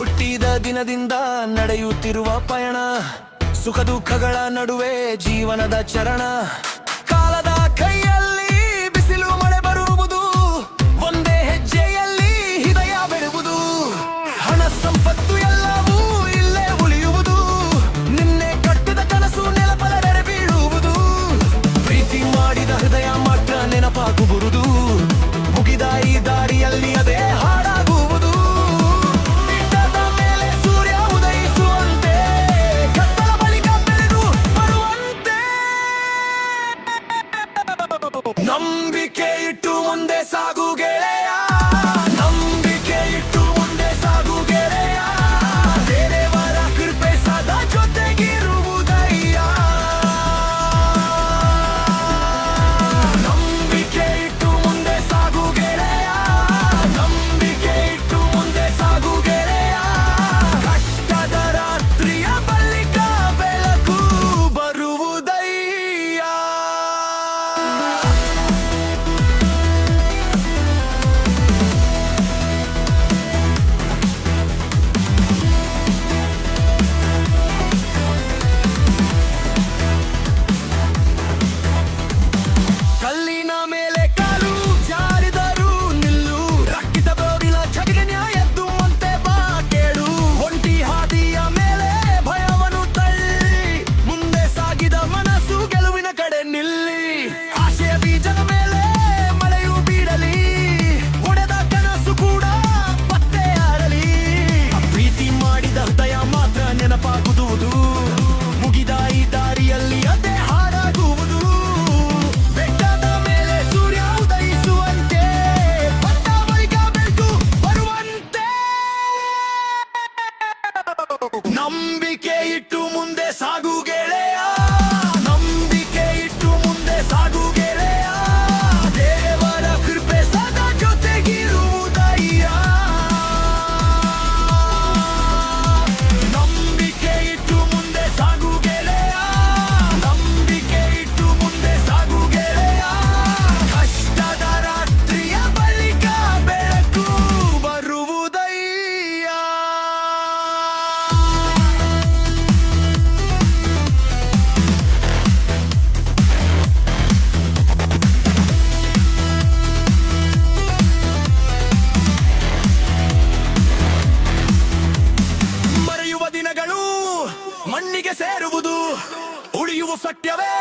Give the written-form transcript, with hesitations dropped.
ಹುಟ್ಟಿದ ದಿನದಿಂದ ನಡೆಯುತ್ತಿರುವ ಪಯಣ, ಸುಖ ದುಃಖಗಳ ನಡುವೆ ಜೀವನದ ಚರಣ. ಕಾಲದ ಕೈಯಲ್ಲಿ ಬಿಸಿಲು ಮಳೆ ಬರುವುದು, ಒಂದೇ ಹೆಜ್ಜೆಯಲ್ಲಿ ಹೃದಯ ಬೆಳೆಯುವುದು. ಹಣ ಸಂಪತ್ತು ಎಲ್ಲವೂ ಇಲ್ಲೇ ಉಳಿಯುವುದು, ನಿನ್ನೆ ಕಟ್ಟಿದ ಕನಸು ನೆಲಪಲರೆಡೆ ಬೀಳುವುದು. ಪ್ರೀತಿ ಮಾಡಿದ ಹೃದಯ ಮಾತ್ರ ನೆನಪಾಗುವುದು, ಮುಗಿದ ಈ ದಾರಿಯಲ್ಲಿ ಅದೇ ಹಾಡಾಗುವುದು. ಬೆಟ್ಟದ ಮೇಲೆ ಸೂರ್ಯ ಉದಯಿಸುವಂತೆ, ಕತ್ತಲ ಬಳಿಕ ಬೆಳೆದು ಬರುವಂತೆ. ನಂಬಿಕೆ ಇಟ್ಟು ಮುಂದೆ ಸಾಗು ಗೆಳೆಯ, ನಂಬಿಕೆ ಇಟ್ಟು ಮುಂದೆ ಸಾಗು ಗೆಳೆಯ. ದೇವರ ಕೃಪೆ ಸದಾ ಜೊತೆಗಿರುವುದಯ್ಯ. ನಂಬಿಕೆ ಇಟ್ಟು ಮುಂದೆ ಸಾಗು ಗೆಳೆಯ, ನಂಬಿಕೆ ಇಟ್ಟು ಮುಂದೆ ಸಾಗು ಗೆಳೆಯ. ಕಷ್ಟದ ರಾತ್ರಿಯ ಬಳಿಕ ಬೆಳಕು ಬರುವುದಯ್ಯ. ಕಲ್ಲಿನ ಮೇಲೆ ಕಾಲು ಜಾರಿದರು ನಿಲ್ಲು, ರಕ್ಕಿತ ಬೋರಿನ ಜಗಗೆ ನ್ಯಾಯದ್ದು ಮಂತೆ ಬಾ ಕೇಳು. ಒಂಟಿ ಹಾದಿಯ ಮೇಲೆ ಭಯವನ್ನು ತಳ್ಳಿ, ಮುಂದೆ ಸಾಗಿದ ಮನಸ್ಸು ಗೆಲುವಿನ ಕಡೆ ನಿಲ್ಲಿ. ಆಶೆಯ ಬೀಜದ ಮೇಲೆ ಮಳೆಯು ಬೀಳಲಿ, ಒಡೆದ ಕನಸು ಕೂಡ ಪತ್ತೆ ಆಡಲಿ. ಪ್ರೀತಿ ಮಾಡಿದ ಹೃದಯ ಮಾತ್ರ ನೆನಪಾಗುವುದು, ಮುಗಿದ ಈ ದಾರಿಯಲ್ಲಿ ಅದೇ ಹಾಡಾಗುವುದು. ಬೆಟ್ಟದ ಮೇಲೆ ಸೂರ್ಯ ಉದಯಿಸುವಂತೆ, ಪಟ್ಟ ಬಳಿಕ ಬೆಳಕು ಬರುವಂತೆ. ನಂಬಿಕೆ ಇಟ್ಟು ಮುಂದೆ ಸಾಗು ಗೆಳೆಯ, ನಂಬಿಕೆ ಇಟ್ಟು ಮುಂದೆ ಸಾಗು ಗೆಳೆಯ. ದೇವರ ಕೃಪೆ ಸದಾ ಜೊತೆಗಿರುವುದಯ್ಯ. ನಂಬಿಕೆ ಇಟ್ಟು ಮುಂದೆ ಸಾಗು ಗೆಳೆಯ, ನಂಬಿಕೆ ಇಟ್ಟು ಮುಂದೆ ಸಾಗು ಗೆಳೆಯ. ಕಷ್ಟದ ರಾತ್ರಿಯ ಬಳಿಕ ಬೆಳಕು ಬರುವುದಯ್ಯ. ಮರೆಯುವ ದಿನಗಳು ಮಣ್ಣಿಗೆ ಸೇರುವುದು, ಉಳಿಯುವ ಸತ್ಯವೇ